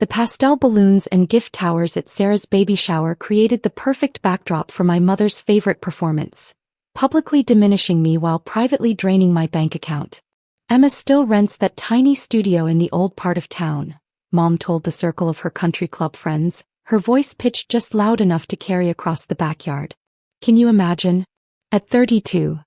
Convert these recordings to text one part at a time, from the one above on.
The pastel balloons and gift towers at Sarah's baby shower created the perfect backdrop for my mother's favorite performance, publicly diminishing me while privately draining my bank account. Emma still rents that tiny studio in the old part of town, Mom told the circle of her country club friends, her voice pitched just loud enough to carry across the backyard. Can you imagine? At 32,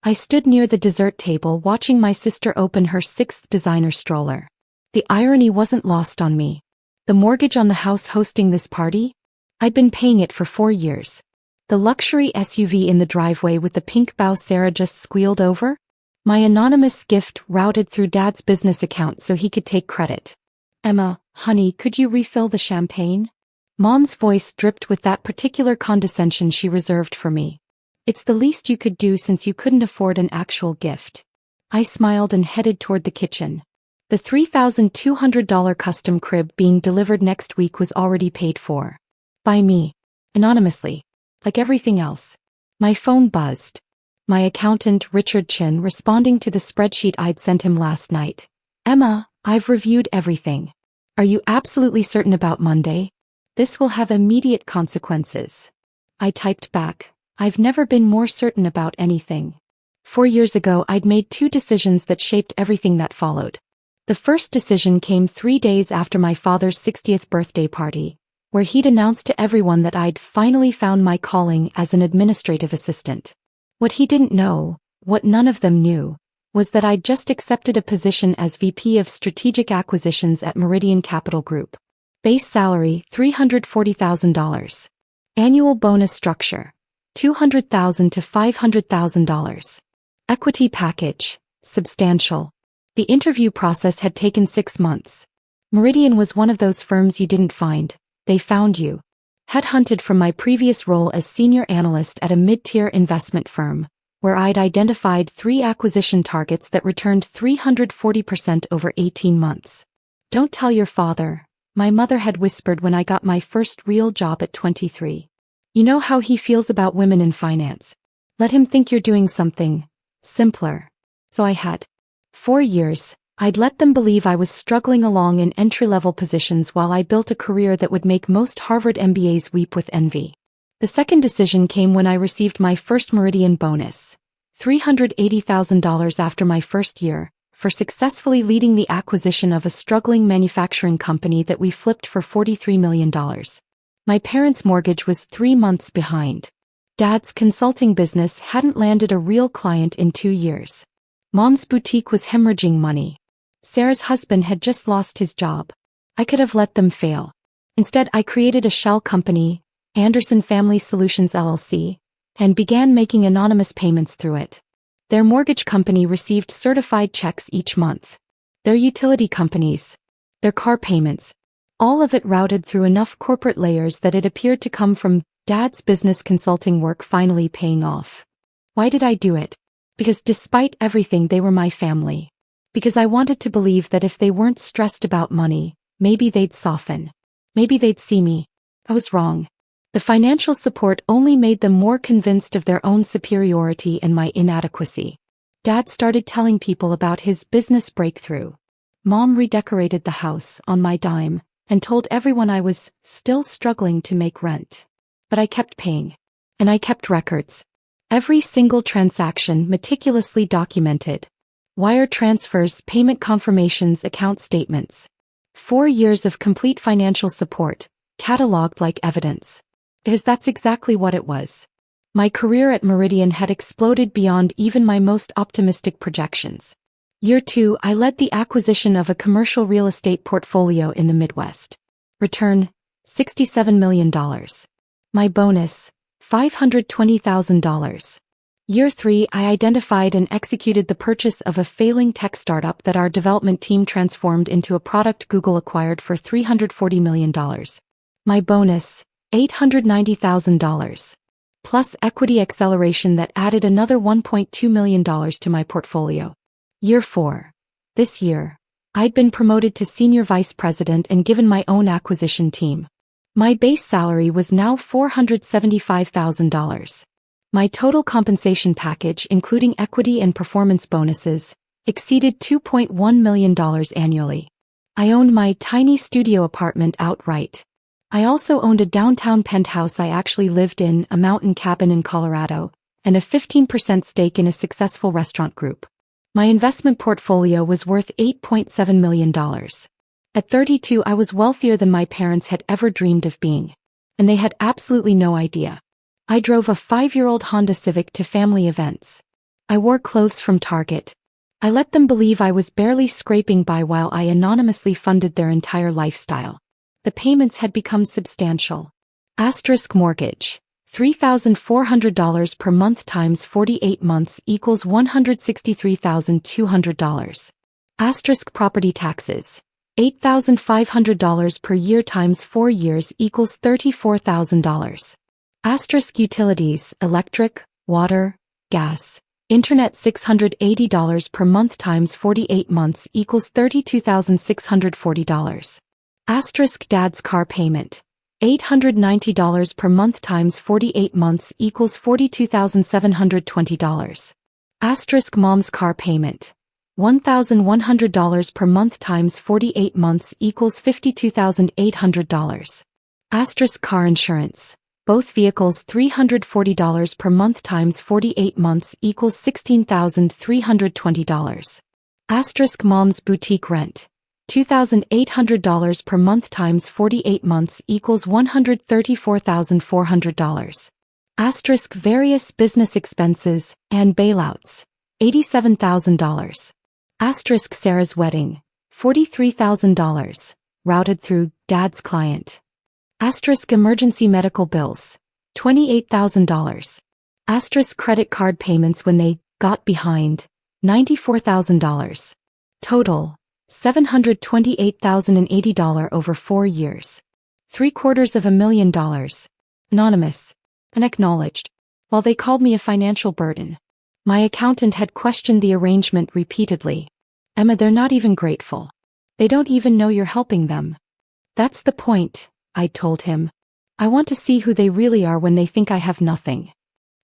I stood near the dessert table watching my sister open her 6th designer stroller. The irony wasn't lost on me. The mortgage on the house hosting this party? I'd been paying it for 4 years. The luxury SUV in the driveway with the pink bow Sarah just squealed over? My anonymous gift routed through Dad's business account so he could take credit. Emma, honey, could you refill the champagne? Mom's voice dripped with that particular condescension she reserved for me. It's the least you could do since you couldn't afford an actual gift. I smiled and headed toward the kitchen. The $3,200 custom crib being delivered next week was already paid for. By me. Anonymously. Like everything else. My phone buzzed. My accountant, Richard Chin, responding to the spreadsheet I'd sent him last night. Emma, I've reviewed everything. Are you absolutely certain about Monday? This will have immediate consequences. I typed back. I've never been more certain about anything. 4 years ago I'd made 2 decisions that shaped everything that followed. The first decision came 3 days after my father's 60th birthday party, where he'd announced to everyone that I'd finally found my calling as an administrative assistant. What he didn't know, what none of them knew, was that I'd just accepted a position as VP of Strategic Acquisitions at Meridian Capital Group. Base salary, $340,000. Annual bonus structure, $200,000 to $500,000. Equity package, substantial. The interview process had taken 6 months. Meridian was one of those firms you didn't find, they found you. Headhunted from my previous role as senior analyst at a mid-tier investment firm, where I'd identified 3 acquisition targets that returned 340% over 18 months. Don't tell your father, my mother had whispered when I got my first real job at 23. You know how he feels about women in finance. Let him think you're doing something simpler. So I had. 4 years, I'd let them believe I was struggling along in entry-level positions while I built a career that would make most Harvard MBAs weep with envy. The second decision came when I received my first Meridian bonus, $380,000 after my first year, for successfully leading the acquisition of a struggling manufacturing company that we flipped for $43 million. My parents' mortgage was 3 months behind. Dad's consulting business hadn't landed a real client in 2 years. Mom's boutique was hemorrhaging money. Sarah's husband had just lost his job. I could have let them fail. Instead, I created a shell company, Anderson Family Solutions LLC, and began making anonymous payments through it. Their mortgage company received certified checks each month. Their utility companies. Their car payments. All of it routed through enough corporate layers that it appeared to come from Dad's business consulting work finally paying off. Why did I do it? Because despite everything they were my family. Because I wanted to believe that if they weren't stressed about money, maybe they'd soften. Maybe they'd see me. I was wrong. The financial support only made them more convinced of their own superiority and my inadequacy. Dad started telling people about his business breakthrough. Mom redecorated the house on my dime and told everyone I was still struggling to make rent. But I kept paying. And I kept records. Every single transaction meticulously documented. Wire transfers, payment confirmations, account statements. 4 years of complete financial support, cataloged like evidence. Because that's exactly what it was. My career at Meridian had exploded beyond even my most optimistic projections. Year 2, I led the acquisition of a commercial real estate portfolio in the Midwest. Return, $67 million. My bonus, $520,000. Year 3, I identified and executed the purchase of a failing tech startup that our development team transformed into a product Google acquired for $340 million. My bonus, $890,000. Plus equity acceleration that added another $1.2 million to my portfolio. Year 4. This year, I'd been promoted to senior vice president and given my own acquisition team. My base salary was now $475,000. My total compensation package, including equity and performance bonuses, exceeded $2.1 million annually. I owned my tiny studio apartment outright. I also owned a downtown penthouse I actually lived in, a mountain cabin in Colorado, and a 15% stake in a successful restaurant group. My investment portfolio was worth $8.7 million. At 32, I was wealthier than my parents had ever dreamed of being. And they had absolutely no idea. I drove a 5-year-old Honda Civic to family events. I wore clothes from Target. I let them believe I was barely scraping by while I anonymously funded their entire lifestyle. The payments had become substantial. Asterisk mortgage. $3,400 per month times 48 months equals $163,200. Asterisk property taxes. $8,500 per year times 4 years equals $34,000. Asterisk utilities, electric, water, gas, internet $680 per month times 48 months equals $32,640. Asterisk dad's car payment. $890 per month times 48 months equals $42,720. Asterisk mom's car payment. $1,100 per month times 48 months equals $52,800. Asterisk car insurance. Both vehicles $340 per month times 48 months equals $16,320. Asterisk mom's boutique rent. $2,800 per month times 48 months equals $134,400. Asterisk various business expenses and bailouts. $87,000. Asterisk Sarah's wedding. $43,000. Routed through dad's client. Asterisk emergency medical bills. $28,000. Asterisk credit card payments when they got behind. $94,000. Total. $728,080 over 4 years. $728,000. Anonymous. Unacknowledged. While they called me a financial burden, my accountant had questioned the arrangement repeatedly. Emma, they're not even grateful. They don't even know you're helping them. That's the point, I told him. I want to see who they really are when they think I have nothing.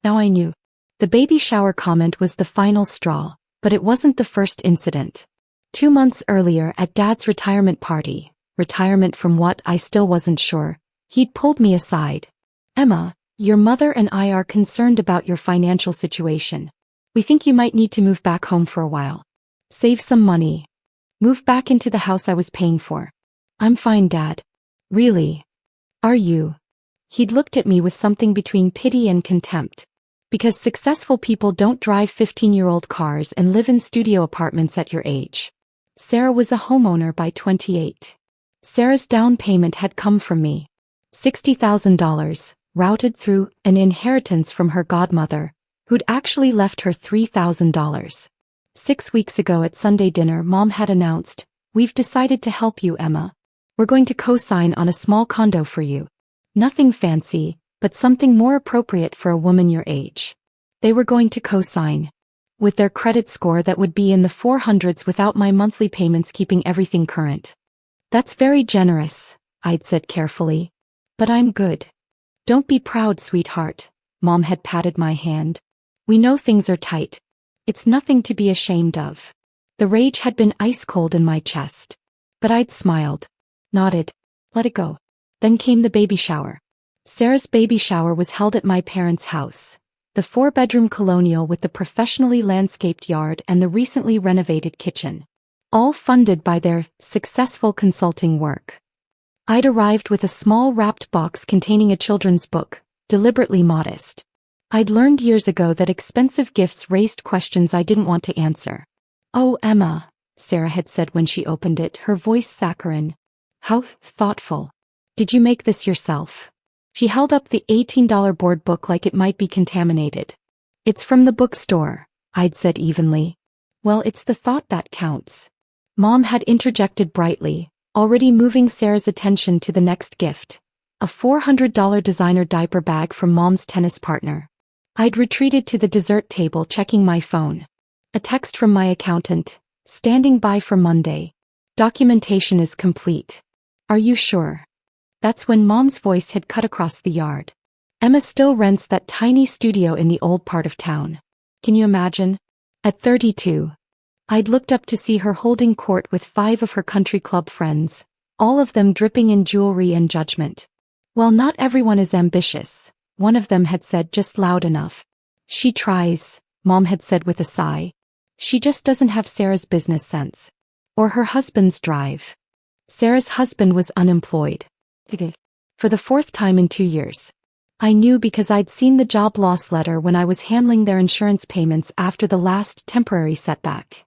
Now I knew. The baby shower comment was the final straw, but it wasn't the first incident. 2 months earlier at Dad's retirement party, retirement from what I still wasn't sure, he'd pulled me aside. Emma, your mother and I are concerned about your financial situation. We think you might need to move back home for a while. Save some money. Move back into the house I was paying for. I'm fine, Dad. Really? Are you? He'd looked at me with something between pity and contempt. Because successful people don't drive 15-year-old cars and live in studio apartments at your age. Sarah was a homeowner by 28. Sarah's down payment had come from me. $60,000, routed through an inheritance from her godmother, who'd actually left her $3,000. 6 weeks ago at Sunday dinner, Mom had announced, "We've decided to help you, Emma. We're going to co-sign on a small condo for you. Nothing fancy, but something more appropriate for a woman your age." They were going to co-sign. With their credit score that would be in the 400s without my monthly payments keeping everything current. That's very generous, I'd said carefully. But I'm good. Don't be proud, sweetheart. Mom had patted my hand. We know things are tight. It's nothing to be ashamed of. The rage had been ice cold in my chest. But I'd smiled. Nodded. Let it go. Then came the baby shower. Sarah's baby shower was held at my parents' house. The 4-bedroom colonial with the professionally landscaped yard and the recently renovated kitchen. All funded by their successful consulting work. I'd arrived with a small wrapped box containing a children's book, deliberately modest. I'd learned years ago that expensive gifts raised questions I didn't want to answer. "Oh, Emma," Sarah had said when she opened it, her voice saccharine. "How thoughtful. Did you make this yourself?" She held up the $18 board book like it might be contaminated. "It's from the bookstore," I'd said evenly. "Well, it's the thought that counts." Mom had interjected brightly, already moving Sarah's attention to the next gift. A $400 designer diaper bag from Mom's tennis partner. I'd retreated to the dessert table checking my phone. A text from my accountant, standing by for Monday. Documentation is complete. Are you sure? That's when Mom's voice had cut across the yard. Emma still rents that tiny studio in the old part of town. Can you imagine? At 32. I'd looked up to see her holding court with 5 of her country club friends, all of them dripping in jewelry and judgment. Well, not everyone is ambitious, one of them had said just loud enough. She tries, Mom had said with a sigh. She just doesn't have Sarah's business sense. Or her husband's drive. Sarah's husband was unemployed. For the 4th time in 2 years. I knew because I'd seen the job loss letter when I was handling their insurance payments after the last temporary setback.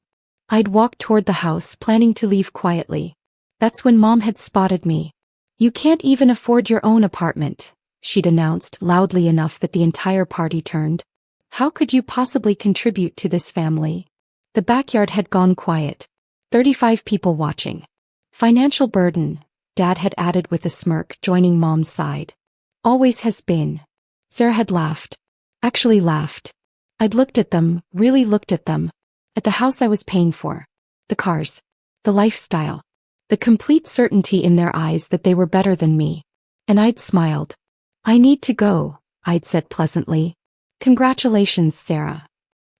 I'd walked toward the house planning to leave quietly. That's when Mom had spotted me. "You can't even afford your own apartment," she'd announced loudly enough that the entire party turned. "How could you possibly contribute to this family?" The backyard had gone quiet. 35 people watching. "Financial burden," Dad had added with a smirk, joining Mom's side. "Always has been." Sarah had laughed. Actually laughed. I'd looked at them, really looked at them. At the house I was paying for. The cars. The lifestyle. The complete certainty in their eyes that they were better than me. And I'd smiled. "I need to go," I'd said pleasantly. "Congratulations, Sarah."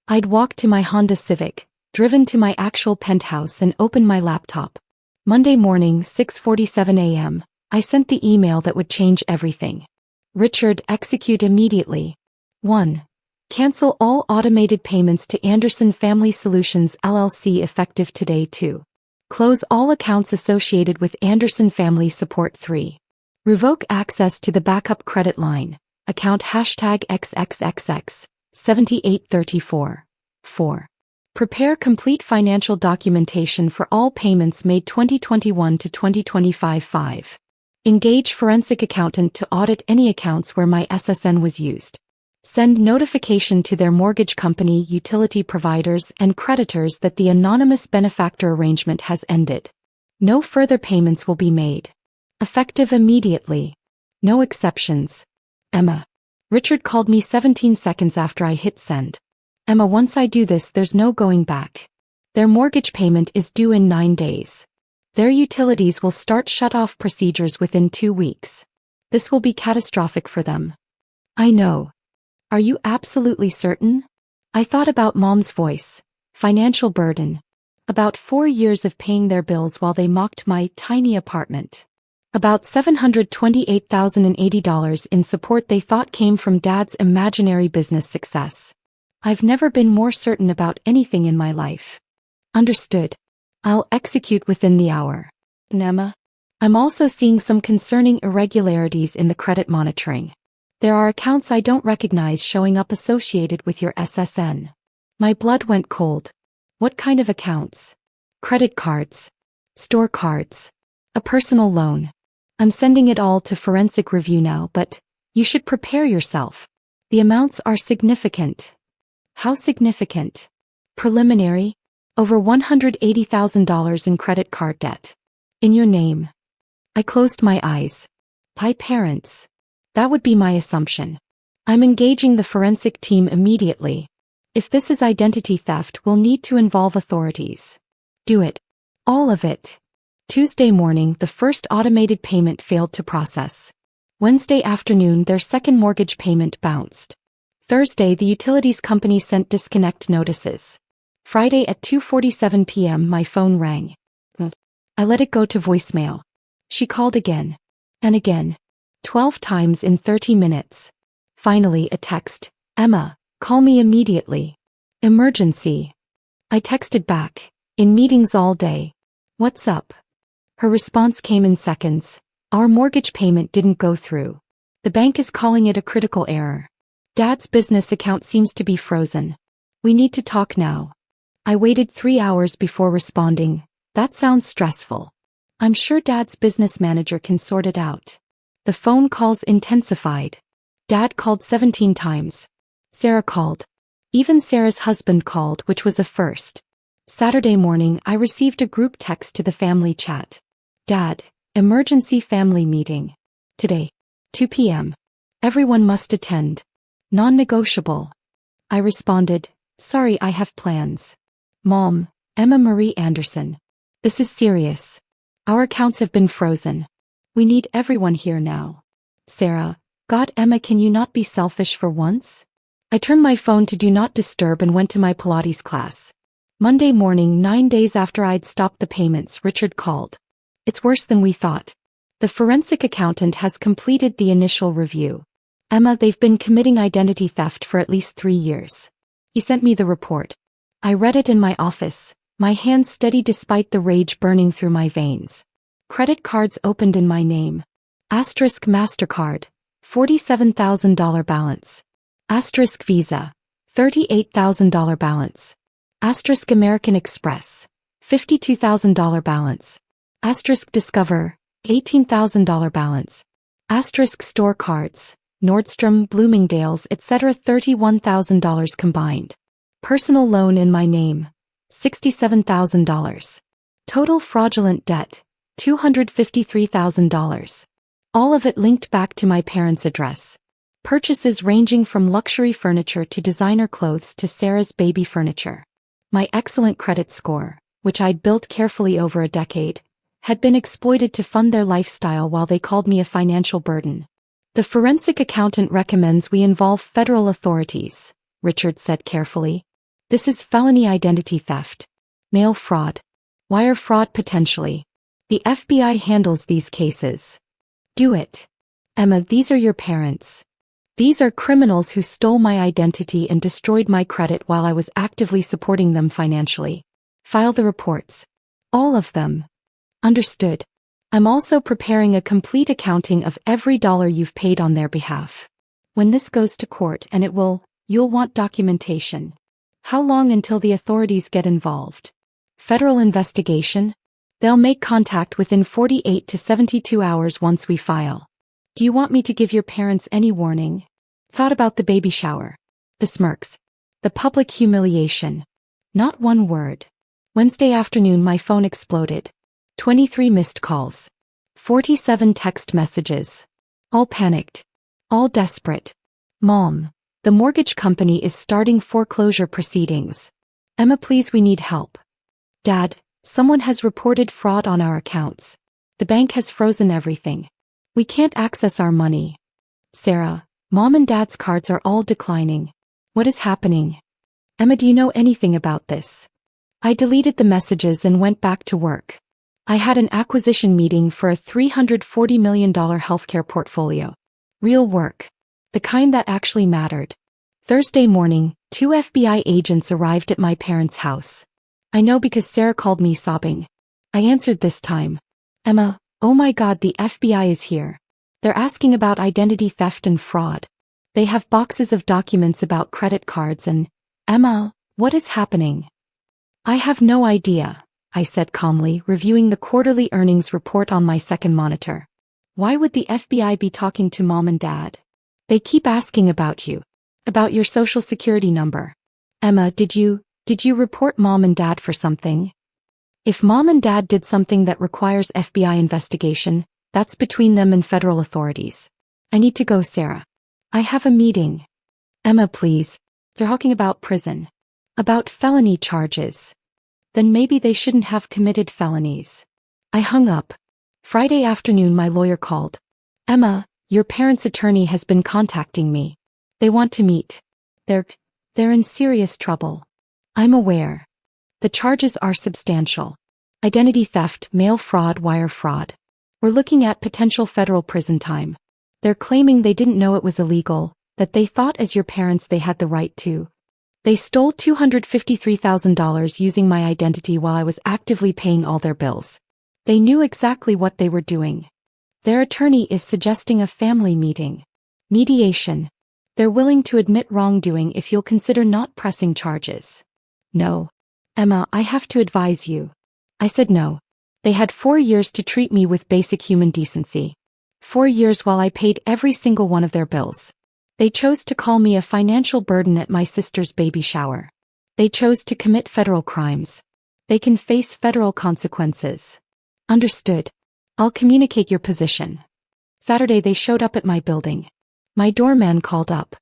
I'd walked to my Honda Civic, driven to my actual penthouse and opened my laptop. Monday morning, 6:47 a.m., I sent the email that would change everything. Richard, execute immediately. 1. Cancel all automated payments to Anderson Family Solutions LLC effective today. 2. Close all accounts associated with Anderson Family Support. 3. Revoke access to the backup credit line, account #XXXX, 7834. 4. Prepare complete financial documentation for all payments made 2021 to 2025. 5. Engage forensic accountant to audit any accounts where my SSN was used. Send notification to their mortgage company, utility providers, and creditors that the anonymous benefactor arrangement has ended. No further payments will be made. Effective immediately. No exceptions. Emma. Richard called me 17 seconds after I hit send. "Emma, once I do this, there's no going back. Their mortgage payment is due in 9 days. Their utilities will start shut-off procedures within 2 weeks. This will be catastrophic for them." "I know. Are you absolutely certain?" I thought about Mom's voice. Financial burden. About 4 years of paying their bills while they mocked my tiny apartment. About $728,080 in support they thought came from Dad's imaginary business success. I've never been more certain about anything in my life. Understood. I'll execute within the hour. Emma. I'm also seeing some concerning irregularities in the credit monitoring. There are accounts I don't recognize showing up associated with your SSN. My blood went cold. What kind of accounts? Credit cards. Store cards. A personal loan. I'm sending it all to forensic review now, but you should prepare yourself. The amounts are significant. How significant? Preliminary. Over $180,000 in credit card debt. In your name. I closed my eyes. Pi parents. That would be my assumption. I'm engaging the forensic team immediately. If this is identity theft, we'll need to involve authorities. Do it. All of it. Tuesday morning, the first automated payment failed to process. Wednesday afternoon, their second mortgage payment bounced. Thursday, the utilities company sent disconnect notices. Friday at 2:47 p.m., my phone rang. I let it go to voicemail. She called again. And again. 12 times in 30 minutes. Finally, a text. "Emma, call me immediately. Emergency." I texted back. "In meetings all day. What's up?" Her response came in seconds. "Our mortgage payment didn't go through. The bank is calling it a critical error. Dad's business account seems to be frozen. We need to talk now." I waited 3 hours before responding. "That sounds stressful. I'm sure Dad's business manager can sort it out." The phone calls intensified. Dad called 17 times. Sarah called. Even Sarah's husband called, which was a first. Saturday morning, I received a group text to the family chat. "Dad, emergency family meeting. Today. 2 p.m. Everyone must attend. Non-negotiable." I responded, "Sorry, I have plans." "Mom, Emma Marie Anderson. This is serious. Our accounts have been frozen. We need everyone here now." Sarah, "God, Emma, can you not be selfish for once?" I turned my phone to do not disturb and went to my Pilates class. Monday morning, 9 days after I'd stopped the payments, Richard called. It's worse than we thought. The forensic accountant has completed the initial review. Emma, they've been committing identity theft for at least 3 years. He sent me the report. I read it in my office, my hands steady despite the rage burning through my veins. Credit cards opened in my name. Asterisk MasterCard, $47,000 balance. Asterisk Visa, $38,000 balance. Asterisk American Express, $52,000 balance. Asterisk Discover, $18,000 balance. Asterisk Store Cards, Nordstrom, Bloomingdale's, etc. $31,000 combined. Personal loan in my name, $67,000. Total fraudulent debt, $253,000. All of it linked back to my parents' address. Purchases ranging from luxury furniture to designer clothes to Sarah's baby furniture. My excellent credit score, which I'd built carefully over a decade, had been exploited to fund their lifestyle while they called me a financial burden. The forensic accountant recommends we involve federal authorities, Richard said carefully. This is felony identity theft. Mail fraud. Wire fraud potentially. The FBI handles these cases. Do it. Emma, these are your parents. These are criminals who stole my identity and destroyed my credit while I was actively supporting them financially. File the reports. All of them. Understood. I'm also preparing a complete accounting of every dollar you've paid on their behalf. When this goes to court, and you'll want documentation. How long until the authorities get involved? Federal investigation? They'll make contact within 48 to 72 hours once we file. Do you want me to give your parents any warning? Thought about the baby shower. The smirks. The public humiliation. Not one word. Wednesday afternoon my phone exploded. 23 missed calls. 47 text messages. All panicked. All desperate. Mom, the mortgage company is starting foreclosure proceedings. Emma, please, we need help. Dad, someone has reported fraud on our accounts. The bank has frozen everything. We can't access our money. Sarah, Mom and Dad's cards are all declining. What is happening? Emma, do you know anything about this? I deleted the messages and went back to work. I had an acquisition meeting for a $340 million healthcare portfolio. Real work. The kind that actually mattered. Thursday morning, 2 FBI agents arrived at my parents' house. I know because Sarah called me sobbing. I answered this time. Emma, oh my God, the FBI is here. They're asking about identity theft and fraud. They have boxes of documents about credit cards and, Emma, what is happening? I have no idea, I said calmly, reviewing the quarterly earnings report on my second monitor. Why would the FBI be talking to Mom and Dad? They keep asking about you. About your social security number. Emma, did you report Mom and Dad for something? If Mom and Dad did something that requires FBI investigation, that's between them and federal authorities. I need to go, Sarah. I have a meeting. Emma, please. They're talking about prison. About felony charges. Then maybe they shouldn't have committed felonies. I hung up. Friday afternoon my lawyer called. Emma, your parents' attorney has been contacting me. They want to meet. They're in serious trouble. I'm aware. The charges are substantial. Identity theft, mail fraud, wire fraud. We're looking at potential federal prison time. They're claiming they didn't know it was illegal, that they thought as your parents they had the right to. They stole $253,000 using my identity while I was actively paying all their bills. They knew exactly what they were doing. Their attorney is suggesting a family meeting. Mediation. They're willing to admit wrongdoing if you'll consider not pressing charges. No. Emma, I have to advise you. I said no. They had 4 years to treat me with basic human decency. 4 years while I paid every single one of their bills. They chose to call me a financial burden at my sister's baby shower. They chose to commit federal crimes. They can face federal consequences. Understood. I'll communicate your position. Saturday they showed up at my building. My doorman called up.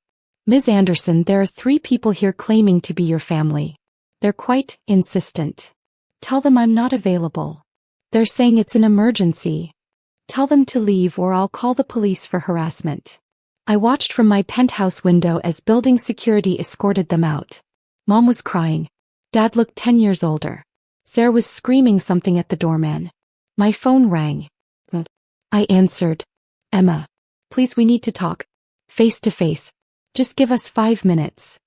Ms. Anderson, there are 3 people here claiming to be your family. They're quite insistent. Tell them I'm not available. They're saying it's an emergency. Tell them to leave or I'll call the police for harassment. I watched from my penthouse window as building security escorted them out. Mom was crying. Dad looked 10 years older. Sarah was screaming something at the doorman. My phone rang. I answered. Emma. Please, we need to talk. Face to face. Just give us 5 minutes.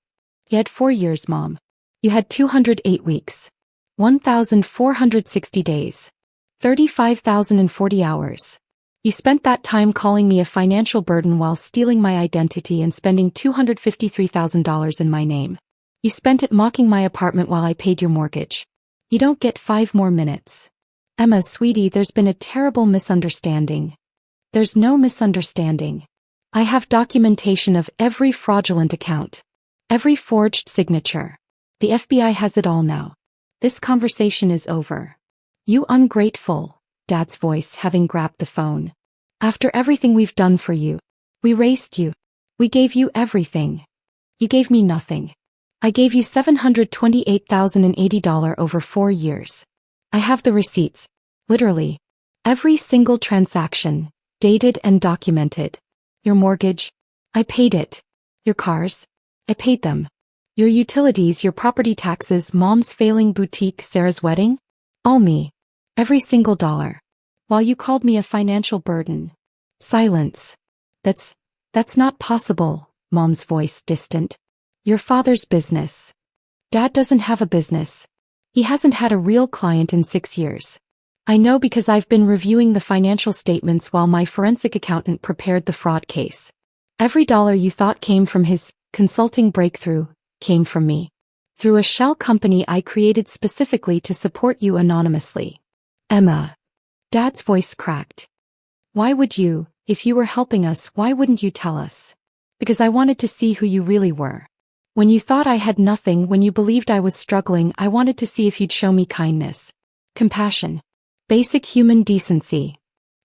You had 4 years, Mom. You had 208 weeks. 1,460 days. 35,040 hours. You spent that time calling me a financial burden while stealing my identity and spending $253,000 in my name. You spent it mocking my apartment while I paid your mortgage. You don't get 5 more minutes. Emma, sweetie, there's been a terrible misunderstanding. There's no misunderstanding. I have documentation of every fraudulent account. Every forged signature. The FBI has it all now. This conversation is over. You ungrateful, Dad's voice having grabbed the phone. After everything we've done for you. We raised you. We gave you everything. You gave me nothing. I gave you $728,080 over 4 years. I have the receipts. Literally. Every single transaction, dated and documented. Your mortgage? I paid it. Your cars? I paid them. Your utilities, your property taxes, Mom's failing boutique, Sarah's wedding? All me. Every single dollar. While you called me a financial burden. Silence. That's not possible, Mom's voice distant. Your father's business. Dad doesn't have a business. He hasn't had a real client in 6 years. I know because I've been reviewing the financial statements while my forensic accountant prepared the fraud case. Every dollar you thought came from his consulting breakthrough came from me. Through a shell company I created specifically to support you anonymously. Emma. Dad's voice cracked. Why would you, if you were helping us, why wouldn't you tell us? Because I wanted to see who you really were. When you thought I had nothing, when you believed I was struggling, I wanted to see if you'd show me kindness. Compassion. Basic human decency.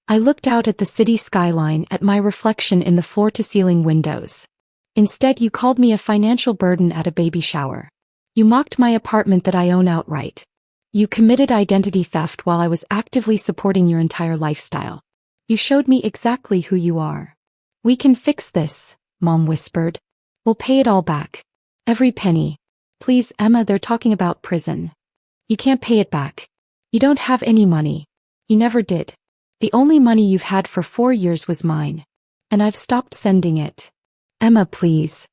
I looked out at the city skyline, at my reflection in the floor-to-ceiling windows. Instead, you called me a financial burden at a baby shower. You mocked my apartment that I own outright. You committed identity theft while I was actively supporting your entire lifestyle. You showed me exactly who you are. We can fix this, Mom whispered. We'll pay it all back. Every penny. Please, Emma, they're talking about prison. You can't pay it back. You don't have any money. You never did. The only money you've had for 4 years was mine. And I've stopped sending it. Emma, please.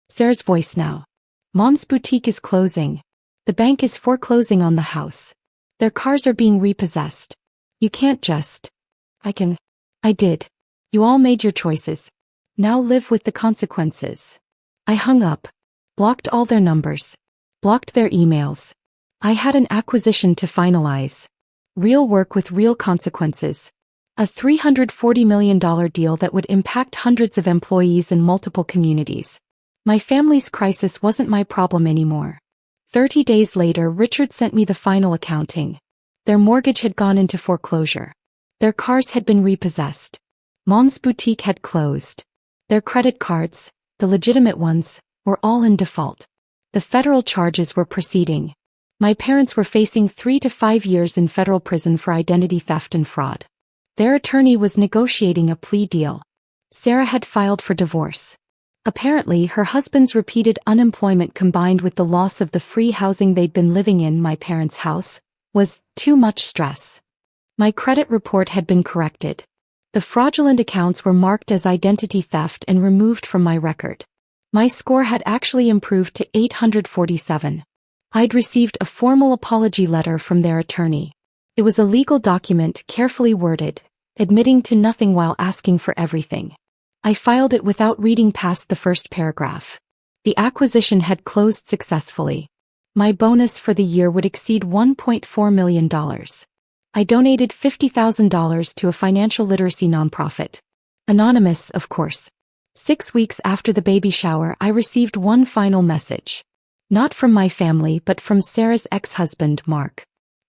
Sarah's voice now. Mom's boutique is closing. The bank is foreclosing on the house. Their cars are being repossessed. You can't just. I did. You all made your choices. Now live with the consequences. I hung up. Blocked all their numbers. Blocked their emails. I had an acquisition to finalize. Real work with real consequences. A $340 million deal that would impact hundreds of employees in multiple communities. My family's crisis wasn't my problem anymore. 30 days later, Richard sent me the final accounting. Their mortgage had gone into foreclosure. Their cars had been repossessed. Mom's boutique had closed. Their credit cards, the legitimate ones, were all in default. The federal charges were proceeding. My parents were facing 3 to 5 years in federal prison for identity theft and fraud. Their attorney was negotiating a plea deal. Sarah had filed for divorce. Apparently, her husband's repeated unemployment combined with the loss of the free housing they'd been living in, my parents' house, was too much stress. My credit report had been corrected. The fraudulent accounts were marked as identity theft and removed from my record. My score had actually improved to 847. I'd received a formal apology letter from their attorney. It was a legal document carefully worded, admitting to nothing while asking for everything. I filed it without reading past the first paragraph. The acquisition had closed successfully. My bonus for the year would exceed $1.4 million. I donated $50,000 to a financial literacy nonprofit. Anonymous, of course. 6 weeks after the baby shower, I received one final message. Not from my family, but from Sarah's ex-husband, Mark.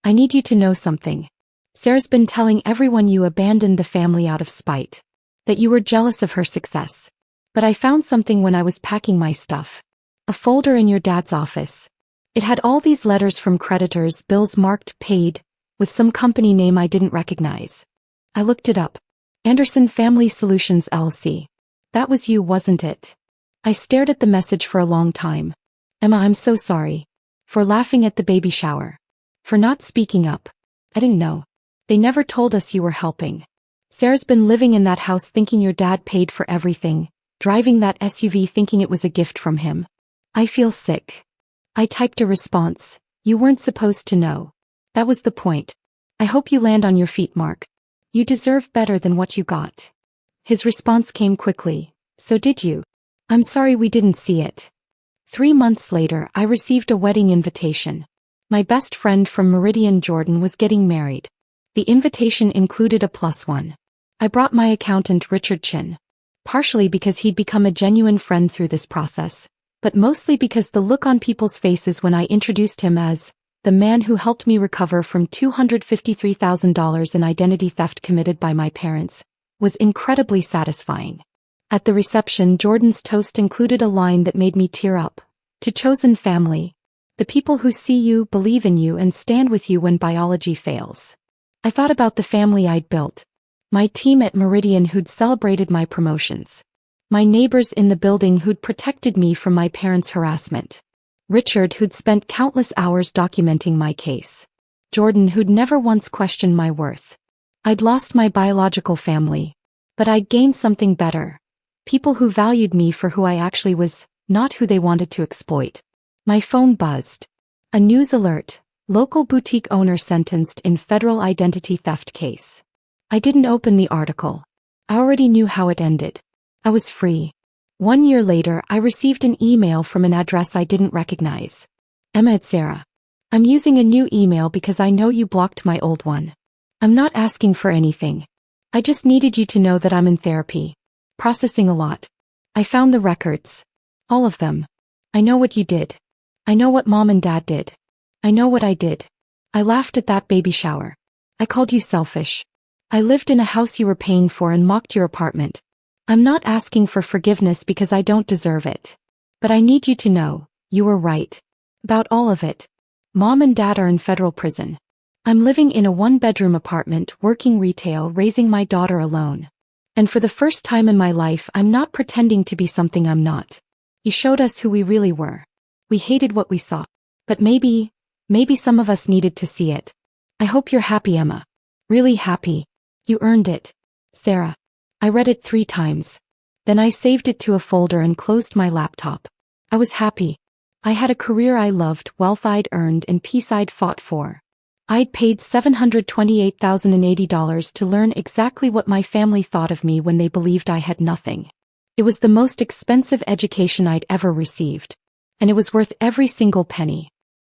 I need you to know something. Sarah's been telling everyone you abandoned the family out of spite. That you were jealous of her success. But I found something when I was packing my stuff. A folder in your dad's office. It had all these letters from creditors, bills marked paid, with some company name I didn't recognize. I looked it up. Anderson Family Solutions LC. That was you, wasn't it? I stared at the message for a long time. Emma, I'm so sorry. For laughing at the baby shower. For not speaking up. I didn't know. They never told us you were helping. Sarah's been living in that house thinking your dad paid for everything, driving that SUV thinking it was a gift from him. I feel sick. I typed a response. You weren't supposed to know. That was the point. I hope you land on your feet, Mark. You deserve better than what you got. His response came quickly. So did you? I'm sorry we didn't see it. 3 months later, I received a wedding invitation. My best friend from Meridian, Jordan was getting married. The invitation included a +1. I brought my accountant Richard Chin. Partially because he'd become a genuine friend through this process, but mostly because the look on people's faces when I introduced him as the man who helped me recover from $253,000 in identity theft committed by my parents was incredibly satisfying. At the reception, Jordan's toast included a line that made me tear up. To chosen family. The people who see you, believe in you, and stand with you when biology fails. I thought about the family I'd built. My team at Meridian who'd celebrated my promotions. My neighbors in the building who'd protected me from my parents' harassment. Richard who'd spent countless hours documenting my case. Jordan who'd never once questioned my worth. I'd lost my biological family. But I'd gained something better. People who valued me for who I actually was, not who they wanted to exploit. My phone buzzed. A news alert. Local boutique owner sentenced in federal identity theft case. I didn't open the article. I already knew how it ended. I was free. 1 year later, I received an email from an address I didn't recognize. Emma, it's Sarah. I'm using a new email because I know you blocked my old one. I'm not asking for anything. I just needed you to know that I'm in therapy. Processing a lot. I found the records. All of them. I know what you did. I know what Mom and Dad did. I know what I did. I laughed at that baby shower. I called you selfish. I lived in a house you were paying for and mocked your apartment. I'm not asking for forgiveness because I don't deserve it. But I need you to know, you were right. About all of it. Mom and Dad are in federal prison. I'm living in a 1-bedroom apartment, working retail, raising my daughter alone. And for the first time in my life, I'm not pretending to be something I'm not. You showed us who we really were. We hated what we saw. But maybe some of us needed to see it. I hope you're happy, Emma. Really happy. You earned it. Sarah. I read it 3 times. Then I saved it to a folder and closed my laptop. I was happy. I had a career I loved, wealth I'd earned, and peace I'd fought for. I'd paid $728,080 to learn exactly what my family thought of me when they believed I had nothing. It was the most expensive education I'd ever received. And it was worth every single penny.